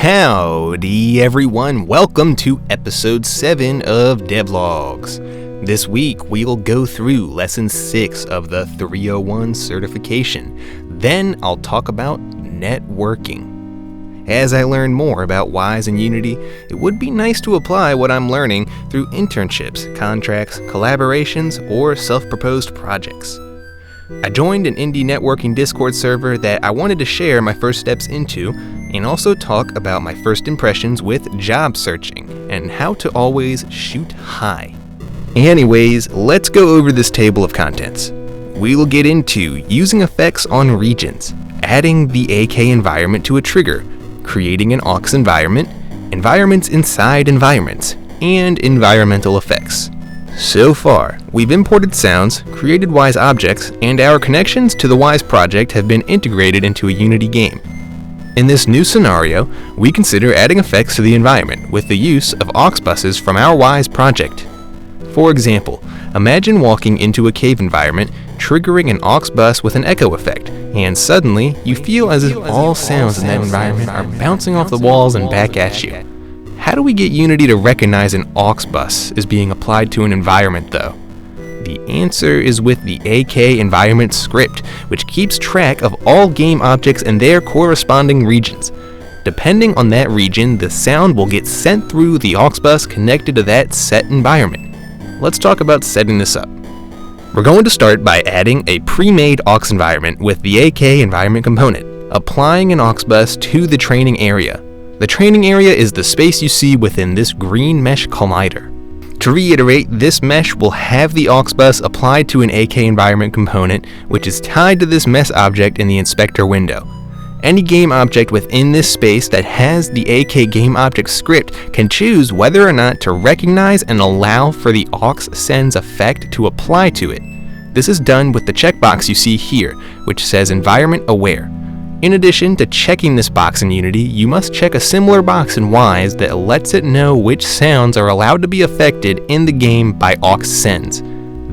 Howdy everyone, welcome to episode 7 of Devlogs. This week we'll go through lesson 6 of the 301 certification. Then I'll talk about networking. As I learn more about Wwise and Unity, it would be nice to apply what I'm learning through internships, contracts, collaborations, or self-proposed projects. I joined an indie networking Discord server that I wanted to share my first steps into and also talk about my first impressions with job searching and how to always shoot high. Anyways, let's go over this table of contents. We will get into using effects on regions, adding the AK environment to a trigger, creating an aux environment, environments inside environments, and environmental effects. So far, we've imported sounds, created Wwise objects, and our connections to the Wwise project have been integrated into a Unity game. In this new scenario, we consider adding effects to the environment with the use of aux buses from our Wwise project. For example, imagine walking into a cave environment, triggering an aux bus with an echo effect, and suddenly you feel as if all sounds in that environment are bouncing off the walls and back at you. How do we get Unity to recognize an aux bus as being applied to an environment though? The answer is with the AK environment script, which keeps track of all game objects and their corresponding regions. Depending on that region, the sound will get sent through the aux bus connected to that set environment. Let's talk about setting this up. We're going to start by adding a pre-made aux environment with the AK environment component, applying an aux bus to the training area. The training area is the space you see within this green mesh collider. To reiterate, this mesh will have the aux bus applied to an AK environment component, which is tied to this mesh object in the inspector window. Any game object within this space that has the AK game object script can choose whether or not to recognize and allow for the aux sends effect to apply to it. This is done with the checkbox you see here, which says environment aware. In addition to checking this box in Unity, you must check a similar box in Wwise that lets it know which sounds are allowed to be affected in the game by aux sends.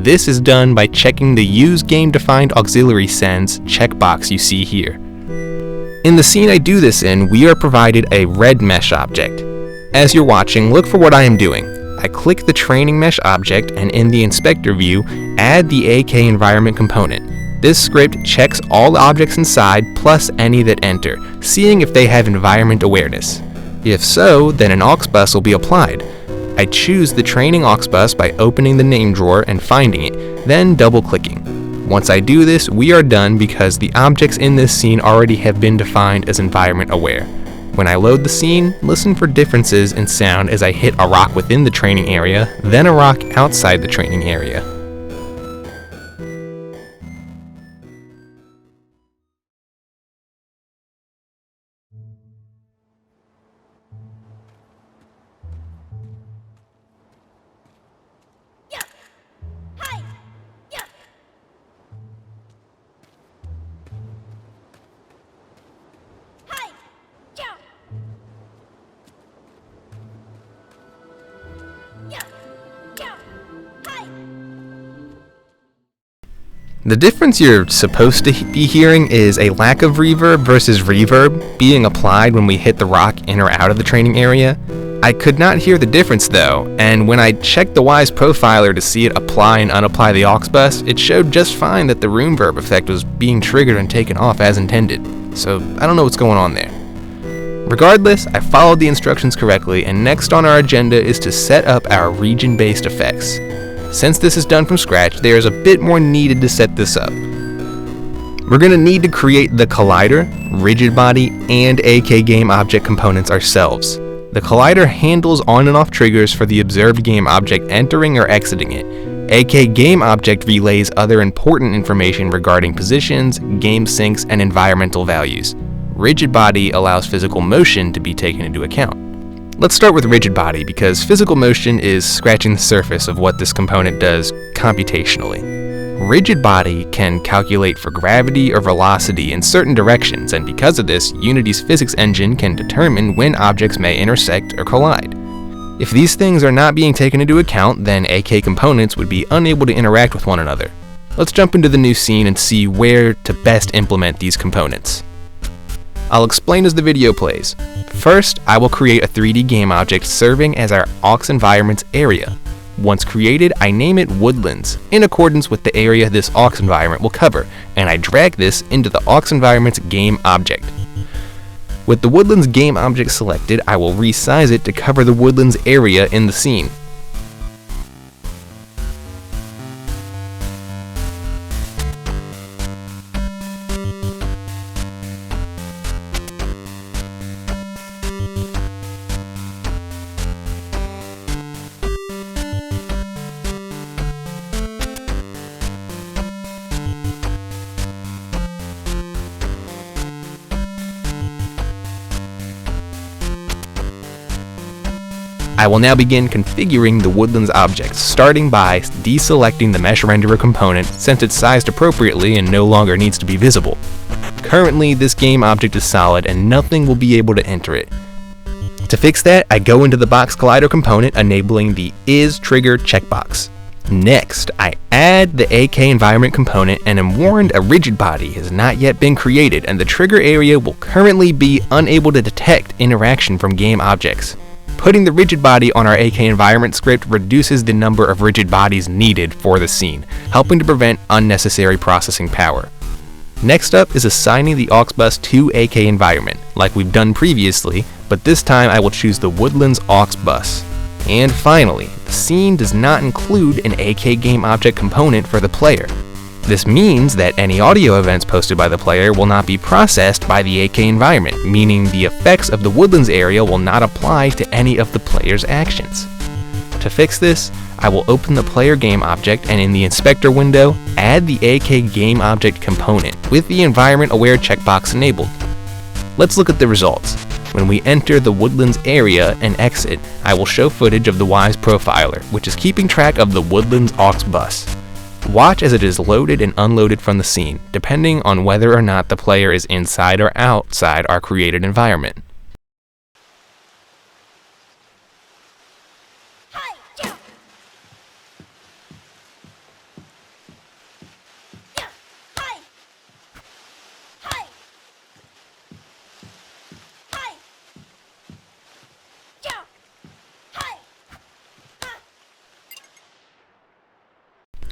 This is done by checking the Use Game Defined Auxiliary Sends checkbox you see here. In the scene I do this in, we are provided a red mesh object. As you're watching, look for what I am doing. I click the training mesh object and in the inspector view, add the AK environment component. This script checks all objects inside plus any that enter, seeing if they have environment awareness. If so, then an aux bus will be applied. I choose the training aux bus by opening the name drawer and finding it, then double-clicking. Once I do this, we are done because the objects in this scene already have been defined as environment aware. When I load the scene, listen for differences in sound as I hit a rock within the training area, then a rock outside the training area. The difference you're supposed to be hearing is a lack of reverb versus reverb being applied when we hit the rock in or out of the training area. I could not hear the difference though, and when I checked the Wwise profiler to see it apply and unapply the aux bus, it showed just fine that the room verb effect was being triggered and taken off as intended. So I don't know what's going on there. Regardless, I followed the instructions correctly, and next on our agenda is to set up our region-based effects. Since this is done from scratch, there is a bit more needed to set this up. We're going to need to create the collider, rigid body, and AK game object components ourselves. The collider handles on and off triggers for the observed game object entering or exiting it. AK game object relays other important information regarding positions, game syncs, and environmental values. Rigid body allows physical motion to be taken into account. Let's start with rigid body because physical motion is scratching the surface of what this component does computationally. Rigid body can calculate for gravity or velocity in certain directions, and because of this, Unity's physics engine can determine when objects may intersect or collide. If these things are not being taken into account, then AK components would be unable to interact with one another. Let's jump into the new scene and see where to best implement these components. I'll explain as the video plays. First, I will create a 3D game object serving as our aux environment's area. Once created, I name it Woodlands, in accordance with the area this aux environment will cover, and I drag this into the aux environment's game object. With the Woodlands game object selected, I will resize it to cover the Woodlands area in the scene. I will now begin configuring the Woodlands object, starting by deselecting the mesh renderer component since it's sized appropriately and no longer needs to be visible. Currently, this game object is solid and nothing will be able to enter it. To fix that, I go into the box collider component, enabling the is trigger checkbox. Next, I add the AK environment component and am warned a rigid body has not yet been created and the trigger area will currently be unable to detect interaction from game objects. Putting the rigid body on our AK environment script reduces the number of rigid bodies needed for the scene, helping to prevent unnecessary processing power. Next up is assigning the aux bus to AK environment, like we've done previously, but this time I will choose the Woodlands aux bus. And finally, the scene does not include an AK game object component for the player. This means that any audio events posted by the player will not be processed by the AK environment, meaning the effects of the Woodlands area will not apply to any of the player's actions. To fix this, I will open the player game object and in the inspector window, add the AK game object component with the environment aware checkbox enabled. Let's look at the results. When we enter the Woodlands area and exit, I will show footage of the Wwise profiler, which is keeping track of the Woodlands aux bus. Watch as it is loaded and unloaded from the scene, depending on whether or not the player is inside or outside our created environment.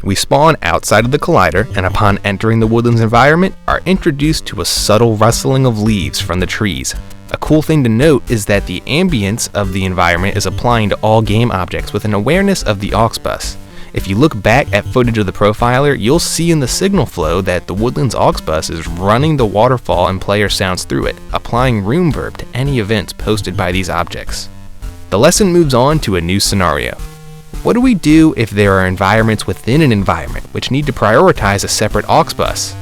We spawn outside of the collider, and upon entering the Woodlands environment, are introduced to a subtle rustling of leaves from the trees. A cool thing to note is that the ambience of the environment is applying to all game objects with an awareness of the aux bus. If you look back at footage of the profiler, you'll see in the signal flow that the Woodlands aux bus is running the waterfall and player sounds through it, applying room verb to any events posted by these objects. The lesson moves on to a new scenario. What do we do if there are environments within an environment which need to prioritize a separate aux bus?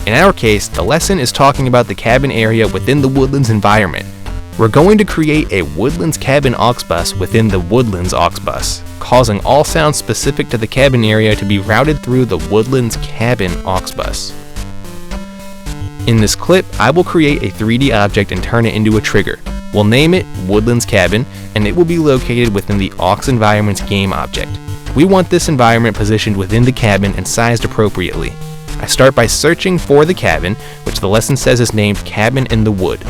In our case, the lesson is talking about the cabin area within the Woodlands environment. We're going to create a Woodlands cabin aux bus within the Woodlands aux bus, causing all sounds specific to the cabin area to be routed through the Woodlands cabin aux bus. In this clip, I will create a 3D object and turn it into a trigger. We'll name it Woodlands Cabin, and it will be located within the aux environment's game object. We want this environment positioned within the cabin and sized appropriately. I start by searching for the cabin, which the lesson says is named Cabin in the Wood.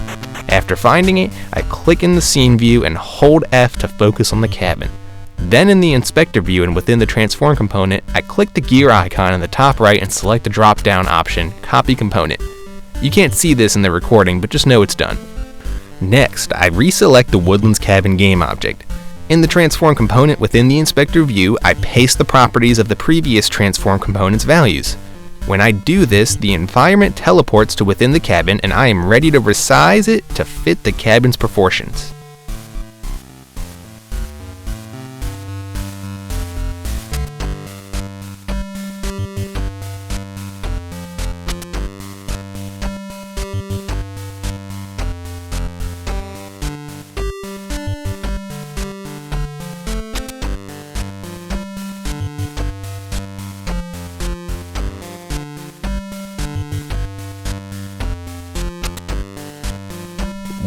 After finding it, I click in the scene view and hold F to focus on the cabin. Then in the inspector view and within the transform component, I click the gear icon in the top right and select the drop-down option, Copy Component. You can't see this in the recording, but just know it's done. Next, I reselect the Woodlands Cabin game object. In the transform component within the inspector view, I paste the properties of the previous transform component's values. When I do this, the environment teleports to within the cabin and I am ready to resize it to fit the cabin's proportions.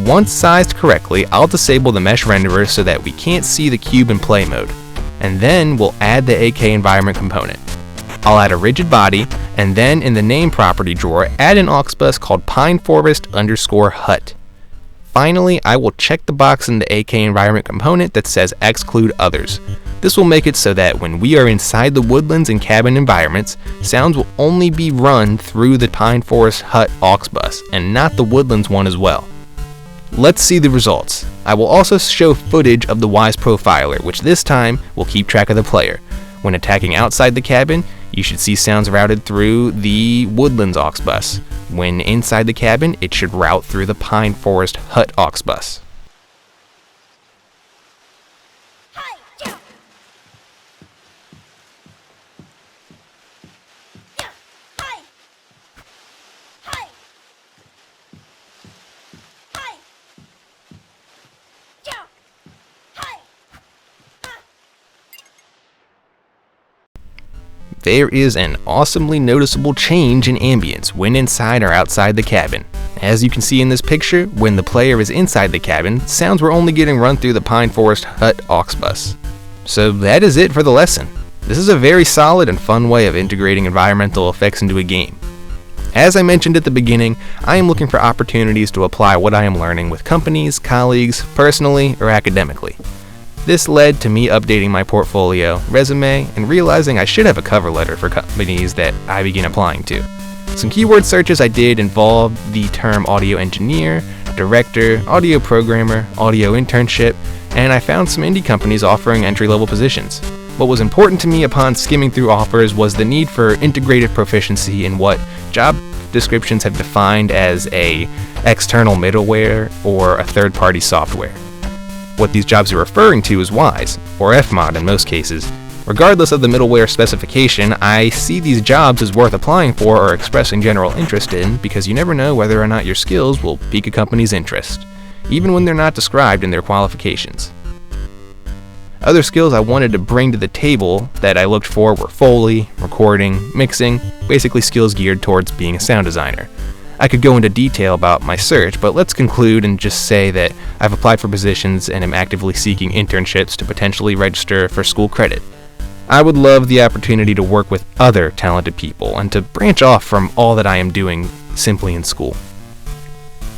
Once sized correctly, I'll disable the mesh renderer so that we can't see the cube in play mode, and then we'll add the AK environment component. I'll add a rigid body And then in the name property drawer, add an aux bus called pineforest_hut. Finally, I will check the box in the AK environment component that says exclude others. This will make it so that when we are inside the woodlands and cabin environments, sounds will only be run through the Pine Forest Hut aux bus and not the woodlands one as well. Let's see the results. I will also show footage of the Wwise profiler, which this time will keep track of the player. When attacking outside the cabin, you should see sounds routed through the woodlands aux bus. When inside the cabin, it should route through the Pine Forest Hut aux bus. There is an awesomely noticeable change in ambience when inside or outside the cabin. As you can see in this picture, when the player is inside the cabin, sounds were only getting run through the Pine Forest Hut aux bus. So that is it for the lesson. This is a very solid and fun way of integrating environmental effects into a game. As I mentioned at the beginning, I am looking for opportunities to apply what I am learning with companies, colleagues, personally, or academically. This led to me updating my portfolio, resume, and realizing I should have a cover letter for companies that I begin applying to. Some keyword searches I did involved the term audio engineer, director, audio programmer, audio internship, and I found some indie companies offering entry-level positions. What was important to me upon skimming through offers was the need for integrative proficiency in what job descriptions have defined as a external middleware or a third-party software. What these jobs are referring to is Wwise, or Fmod in most cases. Regardless of the middleware specification, I see these jobs as worth applying for or expressing general interest in because you never know whether or not your skills will pique a company's interest, even when they're not described in their qualifications. Other skills I wanted to bring to the table that I looked for were Foley, recording, mixing, basically skills geared towards being a sound designer. I could go into detail about my search, but let's conclude and just say that I've applied for positions and am actively seeking internships to potentially register for school credit. I would love the opportunity to work with other talented people and to branch off from all that I am doing simply in school.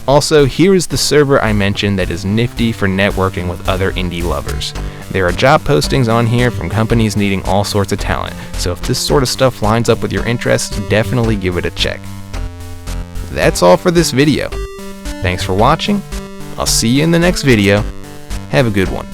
Also, here is the server I mentioned that is nifty for networking with other indie lovers. There are job postings on here from companies needing all sorts of talent, so if this sort of stuff lines up with your interests, definitely give it a check. That's all for this video. Thanks for watching. I'll see you in the next video. Have a good one.